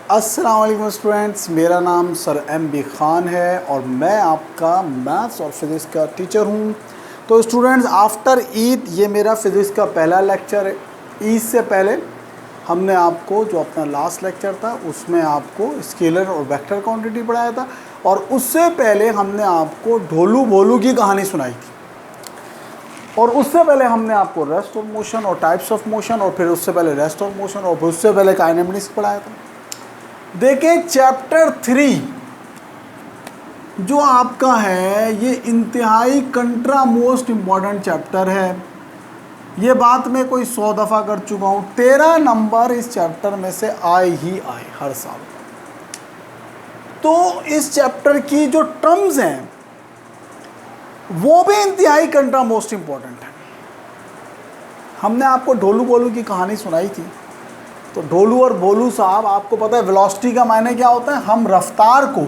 अस्सलाम वालेकुम स्टूडेंट्स, मेरा नाम सर MB ख़ान है और मैं आपका मैथ्स और फिज़िक्स का टीचर हूँ। तो स्टूडेंट्स, आफ्टर ईद ये मेरा फिज़िक्स का पहला लेक्चर है। ईद से पहले हमने आपको जो अपना लास्ट लेक्चर था उसमें आपको स्केलर और वेक्टर क्वांटिटी पढ़ाया था, और उससे पहले हमने आपको ढोलू भोलू की कहानी सुनाई थी, और उससे पहले हमने आपको रेस्ट ऑफ मोशन और टाइप्स ऑफ मोशन, और फिर उससे पहले रेस्ट ऑफ मोशन, और फिर उससे पहले काइनेमेटिक्स पढ़ाया था। देखें, चैप्टर 3 जो आपका है ये इंतहाई कंट्रा मोस्ट इम्पॉर्टेंट चैप्टर है। ये बात मैं कोई 100 दफ़ा कर चुका हूँ। 13 नंबर इस चैप्टर में से आए ही आए हर साल। तो इस चैप्टर की जो टर्म्स हैं वो भी इंतहाई कंट्रा मोस्ट इम्पॉर्टेंट है। हमने आपको ढोलू बोलू की कहानी सुनाई थी। तो ढोलू और भोलू साहब, आपको पता है वेलोसिटी का मायने क्या होता है? हम रफ्तार को,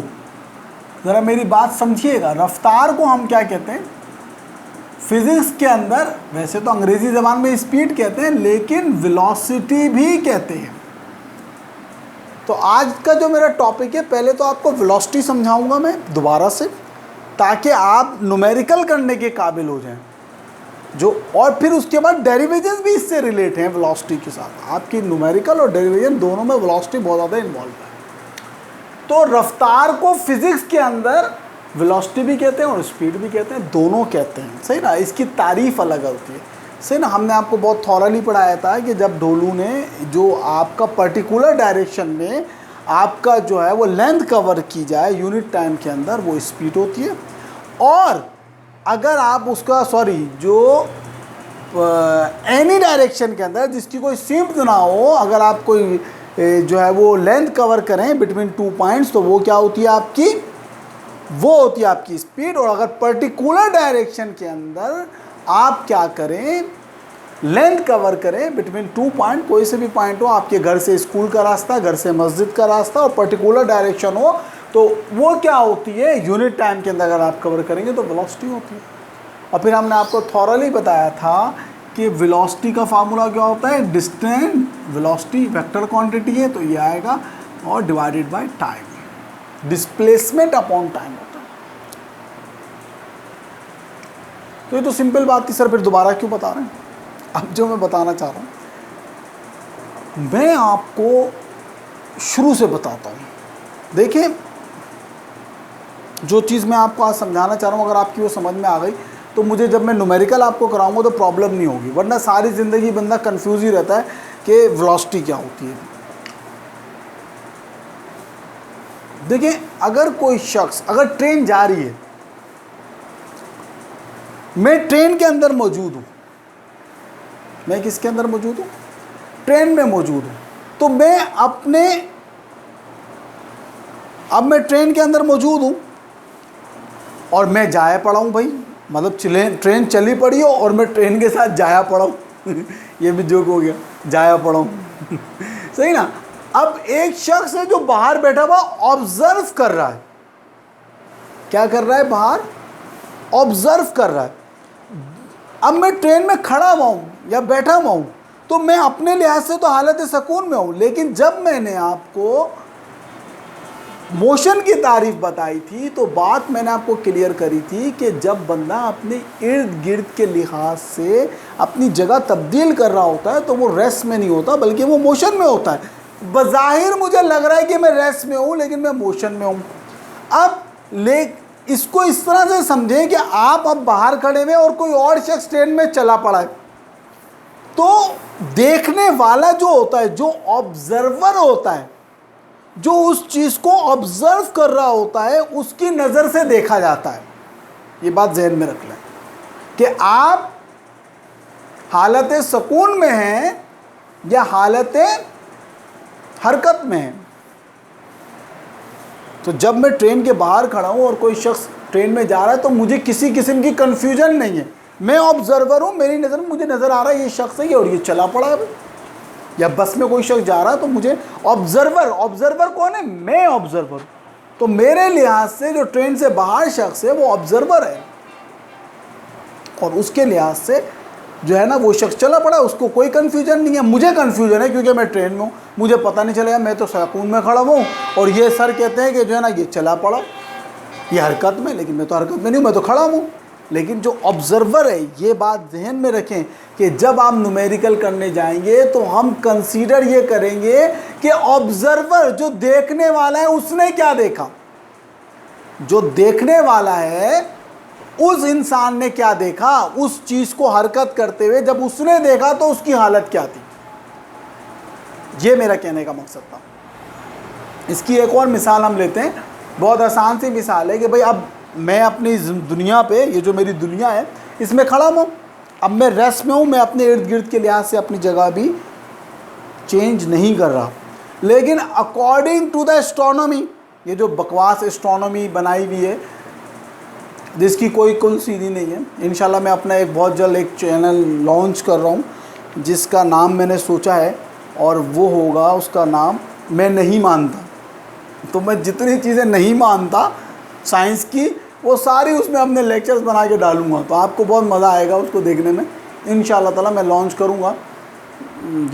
ज़रा मेरी बात समझिएगा, रफ्तार को हम क्या कहते हैं फिज़िक्स के अंदर? वैसे तो अंग्रेज़ी ज़बान में स्पीड कहते हैं, लेकिन वेलोसिटी भी कहते हैं। तो आज का जो मेरा टॉपिक है, पहले तो आपको वेलोसिटी समझाऊंगा मैं दोबारा से, ताकि आप न्यूमेरिकल करने के काबिल हो जाएं और फिर उसके बाद डेरिवेशंस भी इससे रिलेट हैं वेलोसिटी के साथ। आपकी न्यूमेरिकल और डेरिवेशन दोनों में वेलोसिटी बहुत ज़्यादा इन्वॉल्व है। तो रफ्तार को फिज़िक्स के अंदर वेलोसिटी भी कहते हैं और स्पीड भी कहते हैं, दोनों कहते हैं, सही ना। इसकी तारीफ़ अलग होती है, सही ना। हमने आपको बहुत थॉरली पढ़ाया था कि जब ढोलू ने जो आपका पर्टिकुलर डायरेक्शन में आपका जो है वो लेंथ कवर की जाए यूनिट टाइम के अंदर, वो स्पीड होती है। और अगर आप उसका जो एनी डायरेक्शन के अंदर जिसकी कोई सीम्ड ना हो, अगर आप कोई जो है वो लेंथ कवर करें बिटवीन 2 पॉइंट्स, तो वो क्या होती है आपकी? वो होती है आपकी स्पीड। और अगर पर्टिकुलर डायरेक्शन के अंदर आप क्या करें, लेंथ कवर करें बिटवीन 2 पॉइंट, कोई से भी पॉइंट हो, आपके घर से स्कूल का रास्ता, घर से मस्जिद का रास्ता, और पर्टिकुलर डायरेक्शन हो, तो वो क्या होती है? यूनिट टाइम के अंदर अगर आप कवर करेंगे तो वेलोसिटी होती है। और फिर हमने आपको थॉरली बताया था कि वेलोसिटी का फार्मूला क्या होता है? डिस्टेंस वेलोसिटी वेक्टर क्वांटिटी है, तो ये आएगा, और divided by time, displacement upon time होता है। तो ये तो सिंपल बात थी सर, फिर दोबारा क्यों बता रहे हैं? अब जो मैं बताना चाह रहा हूँ मैं आपको शुरू से बताता हूँ। देखिए, जो चीज़ मैं आपको आज समझाना चाह रहा हूँ, अगर आपकी वो समझ में आ गई तो मुझे जब मैं न्यूमेरिकल आपको कराऊंगा तो प्रॉब्लम नहीं होगी, वरना सारी ज़िंदगी बंदा कंफ्यूज ही रहता है कि वेलोसिटी क्या होती है। देखिए, अगर कोई शख्स, अगर ट्रेन जा रही है, मैं ट्रेन के अंदर मौजूद हूँ, मैं किसके अंदर मौजूद हूँ? ट्रेन में मौजूद हूँ। तो मैं अब मैं ट्रेन के अंदर मौजूद हूँ और मैं जाया पड़ा हूँ भाई, मतलब ट्रेन चली पड़ी हो और मैं ट्रेन के साथ जाया पड़ा हूँ ये भी जोक हो गया, जाया पड़ा हूँ सही ना। अब एक शख्स है जो बाहर बैठा हुआ ऑब्जर्व कर रहा है। क्या कर रहा है? बाहर ऑब्जर्व कर रहा है। अब मैं ट्रेन में खड़ा हुआ हूँ या बैठा हुआ हूँ, तो मैं अपने लिहाज से तो हालत सुकून में हूँ, लेकिन जब मैंने आपको मोशन की तारीफ बताई थी तो बात मैंने आपको क्लियर करी थी कि जब बंदा अपने इर्द गिर्द के लिहाज से अपनी जगह तब्दील कर रहा होता है तो वो रेस्ट में नहीं होता, बल्कि वो मोशन में होता है। बज़ाहिर मुझे लग रहा है कि मैं रेस्ट में हूँ, लेकिन मैं मोशन में हूँ। अब इसको इस तरह से समझें कि आप अब बाहर खड़े हुए और कोई और शख्स ट्रेन में चला पड़ा है, तो देखने वाला जो होता है, जो ऑब्जर्वर होता है, जो उस चीज़ को ऑब्जर्व कर रहा होता है, उसकी नज़र से देखा जाता है। ये बात जहन में रख लें कि आप हालत सुकून में हैं या हालत हरकत में हैं। तो जब मैं ट्रेन के बाहर खड़ा हूँ और कोई शख्स ट्रेन में जा रहा है, तो मुझे किसी किस्म की कन्फ्यूजन नहीं है। मैं ऑब्जर्वर हूँ, मेरी नज़र में मुझे नज़र आ रहा है ये शख्स है और ये चला पड़ा है। या बस में कोई शख्स जा रहा है तो मुझे ऑब्जर्वर कौन है? मैं ऑब्जर्वर। तो मेरे लिहाज से जो ट्रेन से बाहर शख्स है वो ऑब्जर्वर है, और उसके लिहाज से जो है ना वो शख्स चला पड़ा, उसको कोई कन्फ्यूजन नहीं है। मुझे कन्फ्यूजन है क्योंकि मैं ट्रेन में हूँ, मुझे पता नहीं चलेगा, मैं तो सुकून में खड़ा हूँ और ये सर कहते हैं कि जो है ना ये चला पड़ा, ये हरकत में, लेकिन मैं तो हरकत में नहीं हूँ, मैं तो खड़ा हूँ। लेकिन जो ऑब्जर्वर है, ये बात जहन में रखें कि जब आप न्यूमेरिकल करने जाएंगे तो हम कंसीडर ये करेंगे कि ऑब्जर्वर जो देखने वाला है उसने क्या देखा, जो देखने वाला है उस इंसान ने क्या देखा, उस चीज को हरकत करते हुए जब उसने देखा तो उसकी हालत क्या थी। ये मेरा कहने का मकसद था। इसकी एक और मिसाल हम लेते हैं, बहुत आसान सी मिसाल है कि भाई अब मैं अपनी दुनिया पे, ये जो मेरी दुनिया है इसमें खड़ा हूँ, अब मैं रेस्ट में हूँ, मैं अपने इर्द गिर्द के लिहाज से अपनी जगह भी चेंज नहीं कर रहा, लेकिन अकॉर्डिंग टू द एस्ट्रोनॉमी, ये जो बकवास एस्ट्रोनॉमी बनाई हुई है जिसकी कोई कुल सीधी नहीं है, इंशाल्लाह मैं अपना एक बहुत जल्द एक चैनल लॉन्च कर रहा हूँ जिसका नाम मैंने सोचा है और वो होगा, उसका नाम मैं नहीं मानता। तो मैं जितनी चीज़ें नहीं मानता साइंस की वो सारी उसमें अपने लेक्चर्स बना के डालूँगा, तो आपको बहुत मज़ा आएगा उसको देखने में। इंशाल्लाह ताला मैं लॉन्च करूँगा।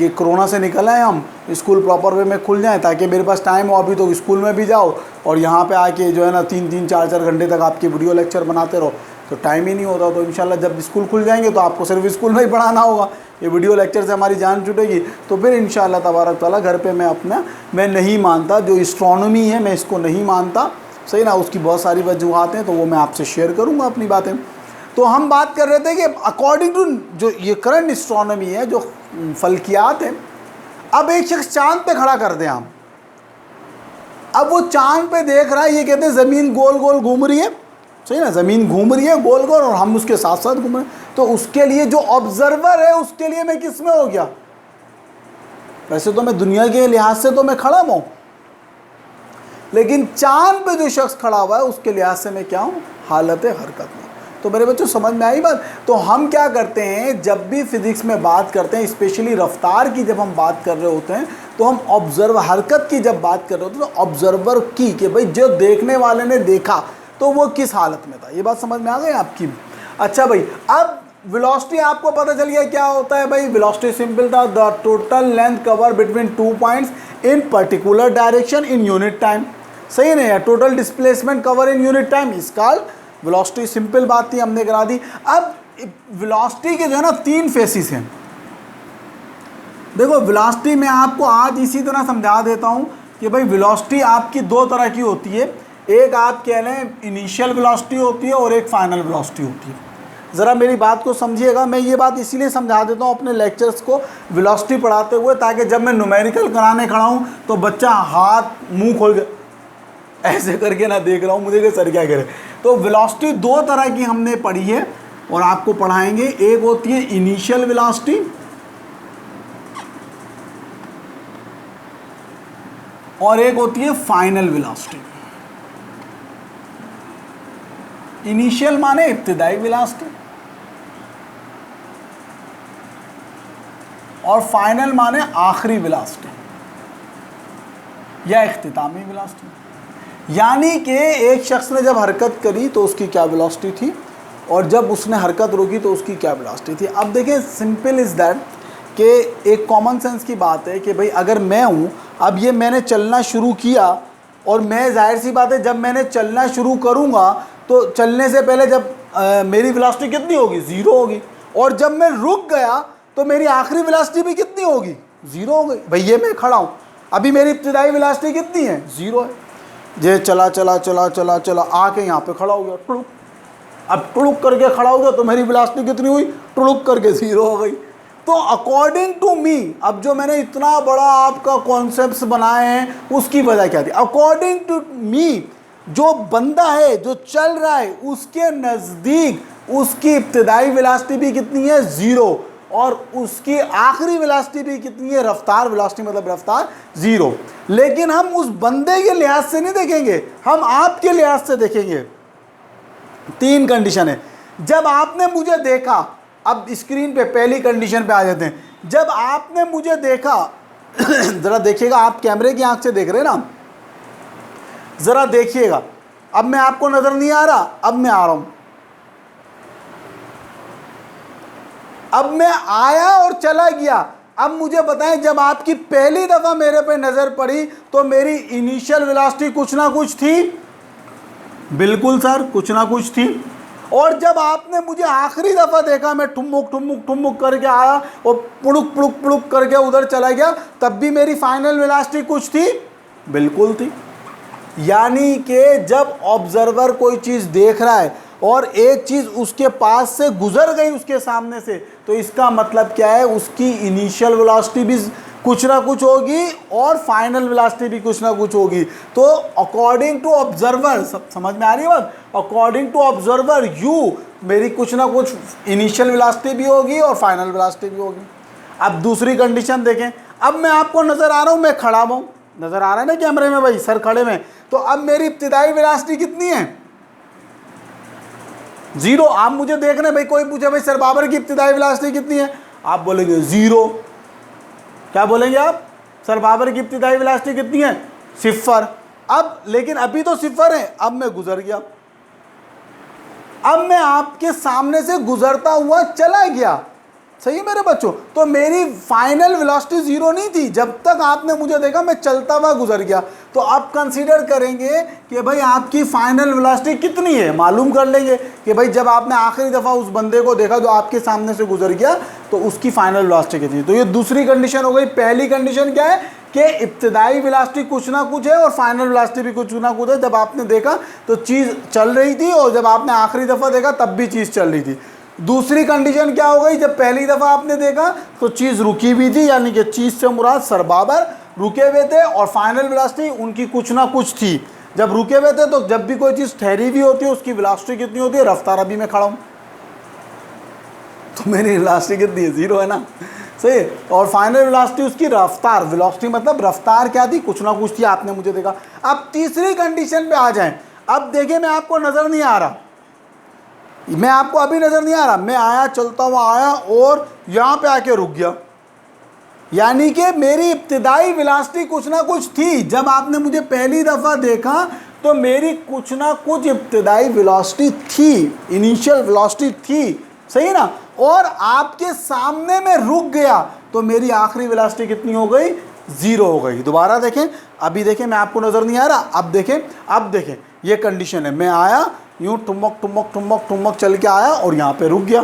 ये कोरोना से निकल आए हम, स्कूल प्रॉपर वे में खुल जाए ताकि मेरे पास टाइम हो। अभी तो स्कूल में भी जाओ और यहाँ पे आके जो है ना 3-3 4-4 घंटे तक आपके वीडियो लेक्चर बनाते रहो, तो टाइम ही नहीं होता। तो इंशाल्लाह जब स्कूल खुल जाएंगे तो आपको सिर्फ स्कूल में ही पढ़ाना होगा, ये वीडियो लेक्चर से हमारी जान छूटेगी। तो फिर इंशाल्लाह तबारक ताला घर पे मैं नहीं मानता, जो एस्ट्रोनॉमी है मैं इसको नहीं मानता, सही ना। उसकी बहुत सारी वजूहात हैं, तो वो मैं आपसे शेयर करूँगा अपनी बातें। तो हम बात कर रहे थे कि अकॉर्डिंग टू जो ये करंट एस्ट्रोनॉमी है, जो फल्कियात है, अब एक शख्स चांद पे खड़ा कर दें हम, अब वो चांद पे देख रहा है, ये कहते हैं ज़मीन गोल गोल घूम रही है, सही ना, ज़मीन घूम रही है गोल गोल और हम उसके साथ साथ घूम रहे हैं। तो उसके लिए जो ऑब्जर्वर है उसके लिए मैं किस में हो गया, वैसे तो मैं दुनिया के लिहाज से तो मैं खड़ा हूँ, लेकिन चांद पे जो शख्स खड़ा हुआ है उसके लिहाज से मैं क्या हूँ, हालत हरकत में। तो मेरे बच्चों समझ में आई बात। तो हम क्या करते हैं, जब भी फिजिक्स में बात करते हैं, स्पेशली रफ्तार की जब हम बात कर रहे होते हैं, तो हम ऑब्जर्व हरकत की जब बात कर रहे होते हैं तो ऑब्जर्वर की, कि भाई जो देखने वाले ने देखा तो वो किस हालत में था। ये बात समझ में आ गई आपकी। अच्छा भाई, अब वेलोसिटी आपको पता चल गया क्या होता है भाई। वेलोसिटी सिंपल था, the total length cover between 2 points in particular direction in unit time, सही नहीं है। Total displacement cover in unit time is called velocity. Simple बात थी, हमने करा दी। अब वेलोसिटी के जो है ना 3 फेसिस हैं। देखो वेलोसिटी में आपको आज इसी तरह समझा देता हूँ कि भाई वेलोसिटी आपकी 2 तरह की होती है, एक आप कह लें इनिशियल वेलोसिटी होती है और एक फाइनल वेलोसिटी होती है। ज़रा मेरी बात को समझिएगा, मैं ये बात इसीलिए समझा देता हूँ अपने लेक्चर्स को वेलोसिटी पढ़ाते हुए, ताकि जब मैं न्यूमेरिकल कराने खड़ा हूँ तो बच्चा हाथ मुंह खोल के ऐसे करके ना देख रहा हूँ मुझे कि सर क्या करे। तो वेलोसिटी 2 तरह की हमने पढ़ी है और आपको पढ़ाएंगे। एक होती है इनिशियल वेलोसिटी और एक होती है फाइनल वेलोसिटी। इनिशियल माने इब्तिदाई वेलोसिटी और फाइनल माने आखिरी वेलोसिटी या इख्तितामी वेलोसिटी। यानी कि एक शख्स ने जब हरकत करी तो उसकी क्या वेलोसिटी थी और जब उसने हरकत रोकी तो उसकी क्या वेलोसिटी थी। अब देखें, सिंपल इज़ दैट कि एक कॉमन सेंस की बात है कि भाई अगर मैं हूँ, अब ये मैंने चलना शुरू किया और मैं, जाहिर सी बात है, जब मैंने चलना शुरू करूँगा तो चलने से पहले जब मेरी वेलोसिटी कितनी होगी, 0 होगी, और जब मैं रुक गया तो मेरी आखिरी वेलोसिटी भी कितनी होगी, 0 हो गई। भाई ये मैं खड़ा हूँ, अभी मेरी इब्तिदाई वेलोसिटी कितनी है, 0 है। ये चला चला चला चला चला आके यहाँ पे खड़ा हो गया, टुड़ुक। अब टुड़ुक करके खड़ा हो गया तो मेरी वेलोसिटी कितनी हुई, टुड़ुक करके 0 हो गई। तो अकॉर्डिंग टू मी, अब जो मैंने इतना बड़ा आपका कॉन्सेप्ट्स बनाए हैं उसकी वजह क्या थी। अकॉर्डिंग टू मी, जो बंदा है जो चल रहा है उसके नज़दीक उसकी इब्तिदाई वेलोसिटी भी कितनी है, 0, और उसकी आखिरी वेलोसिटी भी कितनी है, रफ्तार वेलोसिटी मतलब रफ्तार, 0। लेकिन हम उस बंदे के लिहाज से नहीं देखेंगे, हम आपके लिहाज से देखेंगे। 3 कंडीशन है। जब आपने मुझे देखा, अब स्क्रीन पे पहली कंडीशन पे आ जाते हैं। जब आपने मुझे देखा ज़रा देखिएगा, आप कैमरे की आंख से देख रहे हैं ना, ज़रा देखिएगा। अब मैं आपको नज़र नहीं आ रहा, अब मैं आ रहा हूँ। अब मैं आया और चला गया। अब मुझे बताएं, जब आपकी पहली दफा मेरे पे नजर पड़ी तो मेरी इनिशियल वेलोसिटी कुछ ना कुछ थी। बिल्कुल सर, कुछ ना कुछ थी। और जब आपने मुझे आखिरी दफा देखा, मैं ठुमुक ठुमुक ठुमुक करके आया और पुड़ुक पुड़ुक पुड़ुक करके उधर चला गया, तब भी मेरी फाइनल वेलोसिटी कुछ थी। बिल्कुल थी। यानी कि जब ऑब्जर्वर कोई चीज देख रहा है और एक चीज उसके पास से गुजर गई उसके सामने से, तो इसका मतलब क्या है, उसकी इनिशियल वेलोसिटी भी कुछ ना कुछ होगी और फाइनल वेलोसिटी भी कुछ ना कुछ होगी। तो अकॉर्डिंग टू ऑब्जर्वर, समझ में आ रही है बात, अकॉर्डिंग टू ऑब्जर्वर यू, मेरी कुछ ना कुछ इनिशियल वेलोसिटी भी होगी और फाइनल वेलोसिटी भी होगी। अब दूसरी कंडीशन देखें। अब मैं आपको नजर आ रहा हूं, मैं खड़ा हूं, नजर आ रहा है ना कैमरे में भाई, सर खड़े में, तो अब मेरी इब्तिदाई वेलोसिटी कितनी है? 0। आप मुझे देख रहे हैं भाई, कोई पूछे भाई सर बाबर की इब्तिदाई वेलोसिटी कितनी है, आप बोलेंगे 0। क्या बोलेंगे आप? सर बाबर की इब्तिदाई वेलोसिटी कितनी है? 0। अब लेकिन अभी तो 0 है, अब मैं गुजर गया, अब मैं आपके सामने से गुजरता हुआ चला गया। सही है मेरे बच्चों? तो मेरी फाइनल वेलोसिटी 0 नहीं थी, जब तक आपने मुझे देखा मैं चलता हुआ गुजर गया। तो अब कंसीडर करेंगे कि भाई आपकी फाइनल वेलोसिटी कितनी है, मालूम कर लेंगे कि भाई जब आपने आखिरी दफ़ा उस बंदे को देखा जो आपके सामने से गुजर गया, तो उसकी फाइनल वेलोसिटी कितनी है। तो ये दूसरी कंडीशन हो गई। पहली कंडीशन क्या है कि इब्तिदाई वेलोसिटी कुछ ना कुछ है और फाइनल वेलोसिटी भी कुछ ना कुछ है। जब आपने देखा तो चीज़ चल रही थी और जब आपने आखिरी दफ़ा देखा तब भी चीज़ चल रही थी। दूसरी कंडीशन क्या हो गई, जब पहली दफ़ा आपने देखा तो चीज़ रुकी भी थी, यानी कि चीज़ से मुराद सर बाबर रुके हुए थे और फाइनल वेलोसिटी उनकी कुछ ना कुछ थी। जब रुके हुए थे तो जब भी कोई चीज़ ठहरी हुई होती है उसकी वेलोसिटी कितनी होती है? रफ्तार। अभी मैं खड़ा हूँ तो मेरी वेलोसिटी कितनी है? 0 है ना, सही है। और फाइनल वेलोसिटी उसकी रफ्तार, वेलोसिटी मतलब रफ्तार क्या थी? कुछ ना कुछ थी, आपने मुझे देखा। अब तीसरी कंडीशन पे आ जाएं। अब देखिए, मैं आपको नज़र नहीं आ रहा, मैं आपको अभी नज़र नहीं आ रहा, मैं आया, चलता हुआ आया और यहाँ पे आके रुक गया, यानी कि मेरी इब्तिदाई वेलोसिटी कुछ ना कुछ थी। जब आपने मुझे पहली दफ़ा देखा तो मेरी कुछ ना कुछ इब्तिदाई वेलोसिटी थी, इनिशियल वेलोसिटी थी, सही ना। और आपके सामने में रुक गया तो मेरी आखिरी वेलोसिटी कितनी हो गई? 0 हो गई। दोबारा देखें, अभी देखें, मैं आपको नज़र नहीं आ रहा, अब देखें, अब देखें, ये कंडीशन है। मैं आया, यूँ ठुमक ठुमक ठुमक ठुमक चल के आया और यहाँ पे रुक गया,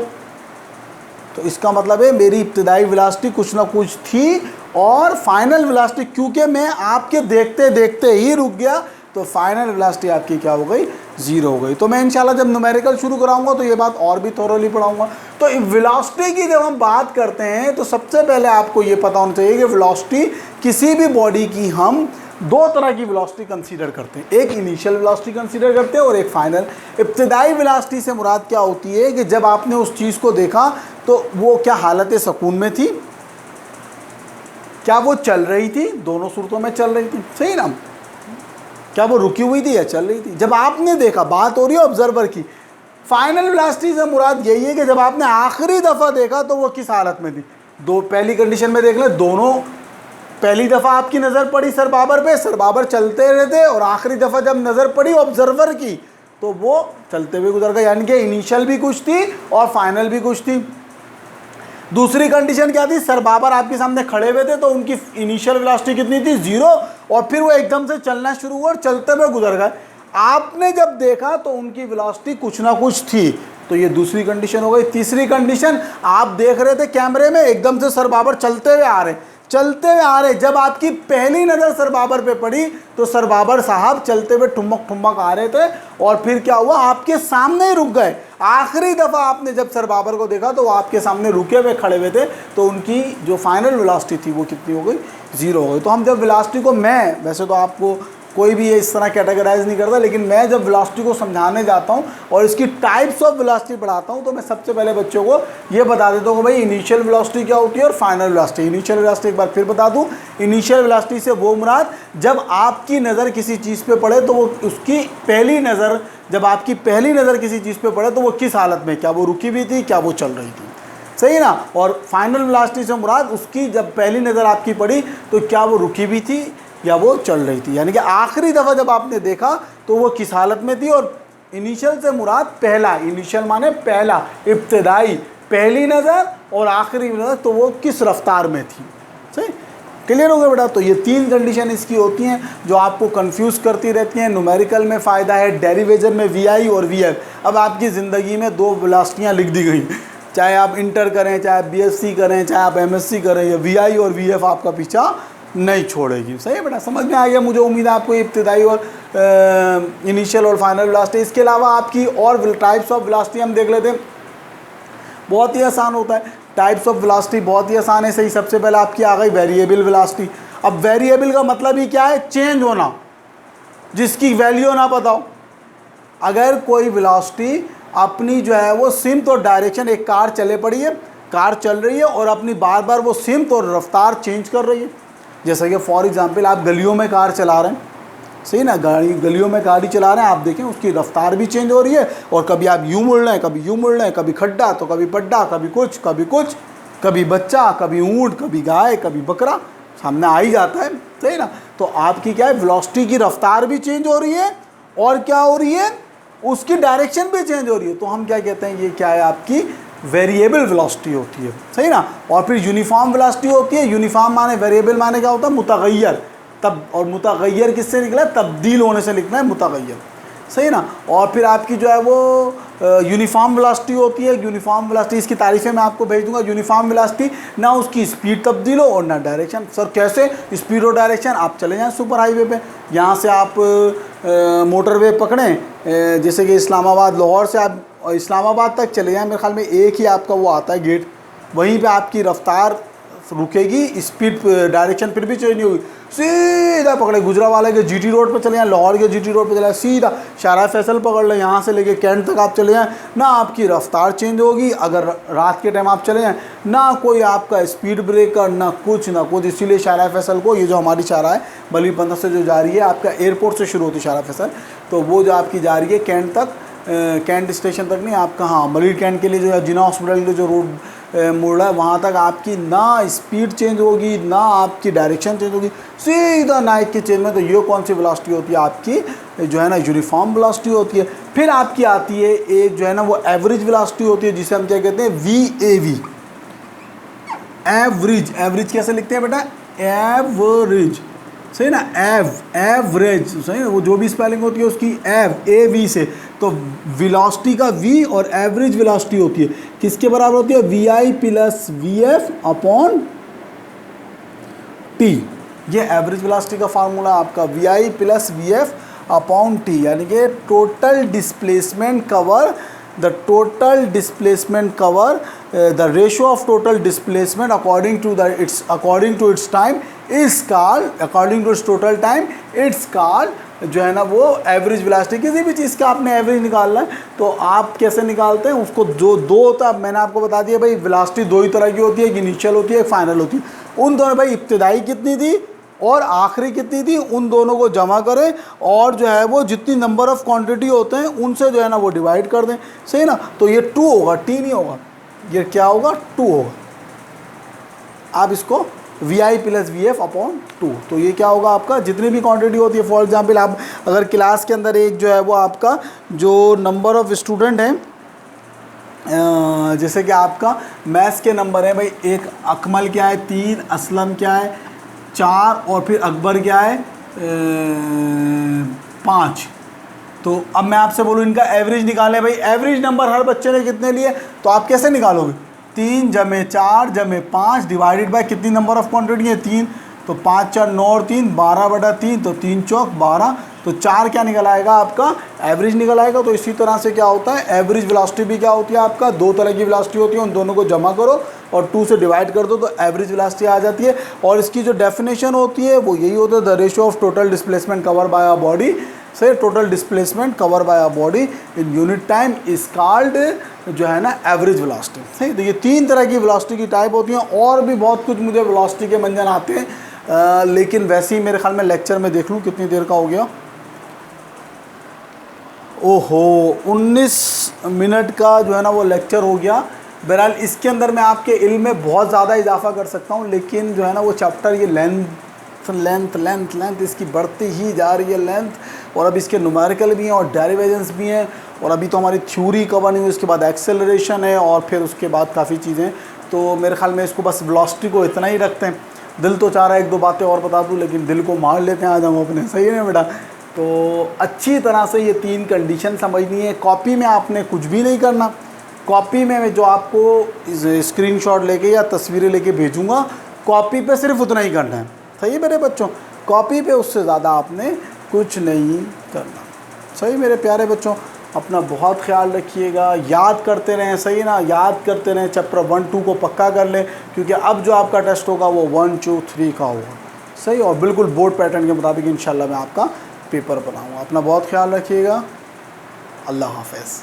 तो इसका मतलब है मेरी इब्तिदाई वेलोसिटी कुछ ना कुछ थी और फाइनल वेलोसिटी, क्योंकि मैं आपके देखते देखते ही रुक गया, तो फाइनल वेलोसिटी आपकी क्या हो गई? 0 हो गई। तो मैं इंशाल्लाह जब न्यूमेरिकल शुरू कराऊंगा तो ये बात और भी थोरोली पढ़ाऊंगा। तो वेलोसिटी की जब हम बात करते हैं तो सबसे पहले आपको ये पता होना चाहिए कि वेलोसिटी, किसी भी बॉडी की हम 2 तरह की वेलोसिटी कंसीडर करते हैं। एक इनिशियल वेलोसिटी कंसीडर करते हैं और एक फाइनल। इब्तिदाई वेलोसिटी से मुराद क्या होती है कि जब आपने उस चीज़ को देखा तो वो क्या हालत सुकून में थी, क्या वो चल रही थी? दोनों सूरतों में चल रही थी, सही ना। क्या वो रुकी हुई थी या चल रही थी? जब आपने देखा, बात हो रही है ऑब्जर्वर की। फाइनल वेलोसिटी से मुराद यही है कि जब आपने आखिरी दफ़ा देखा तो वो किस हालत में थी। पहली कंडीशन में देख लें, दोनों, पहली दफ़ा आपकी नज़र पड़ी सर बाबर पे, सर बाबर चलते रहते, और आखिरी दफ़ा जब नज़र पड़ी ऑब्जर्वर की तो वो चलते हुए गुजर गए, यानी कि इनिशियल भी कुछ थी और फाइनल भी कुछ थी। दूसरी कंडीशन क्या थी? सर बाबर आपके सामने खड़े हुए थे तो उनकी इनिशियल वेलोसिटी कितनी थी? 0, और फिर वो एकदम से चलना शुरू हुआ और चलते हुए गुजर गए। आपने जब देखा तो उनकी वेलोसिटी कुछ ना कुछ थी, तो ये दूसरी कंडीशन हो गई। तीसरी कंडीशन, आप देख रहे थे कैमरे में, एकदम से सर बाबर चलते हुए आ रहे, जब आपकी पहली नज़र सर बाबर पे पड़ी तो सर बाबर साहब चलते हुए ठुमक ठुमक आ रहे थे और फिर क्या हुआ? आपके सामने ही रुक गए। आखिरी दफ़ा आपने जब सर बाबर को देखा तो वो आपके सामने रुके हुए खड़े हुए थे, तो उनकी जो फाइनल वेलोसिटी थी वो कितनी हो गई? 0 हो गई। तो हम जब वेलोसिटी को, मैं वैसे तो आपको कोई भी ये इस तरह कैटेगराइज नहीं करता, लेकिन मैं जब वेलोसिटी को समझाने जाता हूँ और इसकी टाइप्स ऑफ वेलोसिटी पढ़ाता हूँ तो मैं सबसे पहले बच्चों को ये बता देता हूँ कि भाई इनिशियल वेलोसिटी क्या होती है और फाइनल वेलोसिटी। इनिशियल वेलोसिटी एक बार फिर बता दूँ, इनिशियल वेलोसिटी से वो मुराद जब आपकी नज़र किसी चीज़ पे पड़े तो वो उसकी पहली नज़र, जब आपकी पहली नज़र किसी चीज़ पे पड़े तो वो किस हालत में, क्या वो रुकी हुई थी, क्या वो चल रही थी, सही ना। और फाइनल वेलोसिटी से मुराद उसकी जब पहली नज़र आपकी पड़ी तो क्या वो रुकी हुई थी या वो चल रही थी, यानी कि आखिरी दफ़ा जब आपने देखा तो वो किस हालत में थी। और इनिशियल से मुराद पहला, इनिशियल माने पहला, इब्तिदाई, पहली नज़र और आखिरी तो वो किस रफ्तार में थी। सही, क्लियर हो गया बेटा। तो ये 3 कंडीशन इसकी होती हैं जो आपको कंफ्यूज करती रहती हैं। न्यूमेरिकल में फ़ायदा है, डेरिवेशन में वी और वी एफ। अब आपकी ज़िंदगी में 2 वेलोसिटियाँ लिख दी गई, चाहे आप इंटर करें, चाहे आप BSc करें, चाहे आप MSc करें, या वी और वी एफ आपका पीछा नहीं छोड़ेगी। सही है बेटा, समझ में आ गया। मुझे उम्मीद है आपको इब्तिदाई और इनिशियल और फाइनल वेलोसिटी। इसके अलावा आपकी और टाइप्स ऑफ वेलोसिटी हम देख लेते हैं, बहुत ही आसान होता है। टाइप्स ऑफ वेलोसिटी बहुत ही आसान है। सही, सबसे पहले आपकी आ गई वेरिएबल वेलोसिटी। अब वेरिएबल का मतलब ही क्या है? चेंज होना, जिसकी वैल्यू ना पता हो। अगर कोई वेलोसिटी अपनी जो है वो सिमत और डायरेक्शन, एक कार चले पड़ी है, कार चल रही है और अपनी बार बार वो सिमत और रफ्तार चेंज कर रही है। जैसे कि फॉर एग्जांपल आप गलियों में कार चला रहे हैं, सही ना, गलियों में गाड़ी चला रहे हैं, आप देखें उसकी रफ्तार भी चेंज हो रही है। और कभी आप यूँ मुड़ रहे हैं, कभी यूँ मुड़ रहे हैं, कभी खड्डा तो कभी पड्डा, कभी कुछ कभी कुछ, कभी बच्चा, कभी ऊँट, कभी गाय, कभी बकरा, सामने आ ही जाता है। सही ना। तो आपकी क्या है, वेलोसिटी की रफ्तार भी चेंज हो रही है और क्या हो रही है, उसकी डायरेक्शन भी चेंज हो रही है। तो हम क्या कहते हैं, ये क्या है, आपकी वेरिएबल वेलोसिटी होती है। सही ना। और फिर यूनिफॉर्म वेलोसिटी होती है। यूनिफॉर्म माने, वेरिएबल माने क्या होता है, मुतगय्यर। तब, और मुतगय्यर किससे निकला है, तब्दील होने से लिखना है मुतगय्यर। सही ना। और फिर आपकी जो है वो यूनिफॉर्म वेलोसिटी होती है। यूनिफॉर्म वेलोसिटी, इसकी तारीफ़ें मैं आपको भेज दूंगा। यूनिफॉर्म वेलोसिटी, ना उसकी स्पीड तब्दील हो और ना डायरेक्शन। सर कैसे स्पीड और डायरेक्शन? आप चले जाएं सुपर हाईवे पे, यहाँ से आप मोटरवे पकड़ें, जैसे कि इस्लामाबाद, लाहौर से आप इस्लामाबाद तक चले जाएं, मेरे ख्याल में एक ही आपका वो आता है गेट, वहीं पे आपकी रफ्तार रुकेगी, स्पीड डायरेक्शन फिर भी चेंज नहीं होगी। सीधा पकड़े गुजरावाला के GT रोड पर चले जाएँ, लाहौर के GT रोड पर चले जाएँ, सीधा शाहरा फैसल पकड़ लें, यहाँ से लेके कैंट तक आप चले जाएँ, ना आपकी रफ्तार चेंज होगी अगर रात के टाइम आप चले जाएँ, ना कोई आपका स्पीड ब्रेकर, ना कुछ ना कुछ। इसीलिए शाहरा फैसल को, ये जो हमारी शाहरा है बली पंथर से जो जा रही है, आपका एयरपोर्ट से शुरू होती है शाहरा फैसल, तो वो जो आपकी जा रही है कैंट तक, कैंट स्टेशन तक नहीं, आपका हाँ मलिर कैंट के लिए जो है जिना हॉस्पिटल के जो रोड मुड़ रहा है वहाँ तक, आपकी ना स्पीड चेंज होगी ना आपकी डायरेक्शन चेंज होगी, सीधा नाइक की चेंज में। तो ये कौन सी वेलोसिटी होती है, आपकी जो है ना यूनिफॉर्म वेलोसिटी होती है। फिर आपकी आती है एक जो है ना वो एवरेज वेलोसिटी होती है, जिसे हम क्या कहते हैं, VAV, एवरेज। एवरेज कैसे लिखते हैं बेटा, एवरेज, सही ना, एवरेज, सही, वो जो भी स्पेलिंग होती है उसकी AV से। तो वेलोसिटी का V और एवरेज वेलोसिटी होती है किसके बराबर होती है, VI + VF अपॉन T। ये एवरेज वेलोसिटी का फार्मूला आपका VI + VF अपॉन T, यानी कि total displacement cover, the total displacement cover, the ratio of total displacement according to its time is called, according to its total time it's called, जो है ना वो average velocity. किसी भी चीज़ का आपने एवरेज निकालना है तो आप कैसे निकालते हैं उसको, जो दो होता है, मैंने आपको बता दिया भाई वेलोसिटी 2 ही तरह की होती है, एक इनिशियल होती है, एक फाइनल होती है। उन दोनों, भाई इब्तिदाई कितनी थी और आखिरी कितनी थी, उन दोनों को जमा करें और जो है वो जितनी नंबर ऑफ क्वांटिटी होते हैं उनसे जो है ना वो डिवाइड कर दें। सही ना। तो ये 2 होगा, T नहीं होगा, ये क्या होगा, 2 होगा। आप इसको VI + VF अपॉन 2, तो ये क्या होगा आपका, जितनी भी क्वांटिटी होती है। फॉर एग्जांपल आप अगर क्लास के अंदर एक जो है वो आपका जो नंबर ऑफ़ स्टूडेंट हैं, जैसे कि आपका मैथ्स के नंबर है भाई, एक अकमल क्या है 3, असलम क्या है 4 और फिर अकबर क्या है 5। तो अब मैं आपसे बोलूँ इनका एवरेज निकालें, भाई एवरेज नंबर हर बच्चे ने कितने लिए, तो आप कैसे निकालोगे, 3 × 4 × 5 डिवाइडेड बाय कितनी नंबर ऑफ क्वांटिटी है, 3, तो 5 × 4 = 9 और 3 12/3, तो 3 × 4 = 12, तो 4 क्या निकल आएगा आपका, एवरेज निकल आएगा। तो इसी तरह से क्या होता है, एवरेज वेलोसिटी भी क्या होती है आपका, 2 तरह की वेलोसिटी होती है, उन दोनों को जमा करो और 2 से डिवाइड कर दो तो एवरेज वेलोसिटी आ जाती है। और इसकी जो डेफिनेशन होती है वो यही होता है, the ratio of total displacement cover by a body, से total displacement cover by a body in unit time is called, जो है ना एवरेज वेलोसिटी। सही। तो ये 3 तरह की वेलोसिटी की टाइप होती हैं, और भी बहुत कुछ मुझे वेलोसिटी के मंजन आते हैं, लेकिन वैसे ही मेरे ख्याल में लेक्चर में देख लूँ कितनी देर का हो गया। ओहो 19 मिनट का जो है ना वो लेक्चर हो गया। बहरहाल इसके अंदर मैं आपके इल्म में बहुत ज़्यादा इजाफा कर सकता हूँ, लेकिन जो है ना वो चैप्टर ये लेंथ इसकी बढ़ती ही जा रही है लेंथ, और अब इसके न्यूमेरिकल भी हैं और डेरिवेशंस भी हैं, और अभी तो हमारी थ्योरी कवर नहीं हुई, उसके बाद एक्सेलरेशन है और फिर उसके बाद काफ़ी चीज़ें। तो मेरे ख्याल में इसको बस वेलोसिटी को इतना ही रखते हैं। दिल तो चाह रहा है एक दो बातें और बता दूं, लेकिन दिल को मार लेते हैं आज हम अपने, सही है ना बेटा। तो अच्छी तरह से ये 3 कंडीशन समझनी है। कॉपी में आपने कुछ भी नहीं करना। कॉपी में जो आपको स्क्रीनशॉट लेके या तस्वीरें लेके भेजूंगा, कॉपी पे सिर्फ उतना ही करना है, सही है मेरे बच्चों। कॉपी पे उससे ज़्यादा आपने कुछ नहीं करना, सही मेरे प्यारे बच्चों। अपना बहुत ख्याल रखिएगा, याद करते रहें, सही ना, याद करते रहें। चैप्टर 1, 2 को पक्का कर लें, क्योंकि अब जो आपका टेस्ट होगा वो 1, 2, 3 का होगा, सही। और बिल्कुल बोर्ड पैटर्न के मुताबिक इंशाल्लाह मैं आपका पेपर बनाऊँगा। अपना बहुत ख्याल रखिएगा। अल्लाह हाफ़िज़।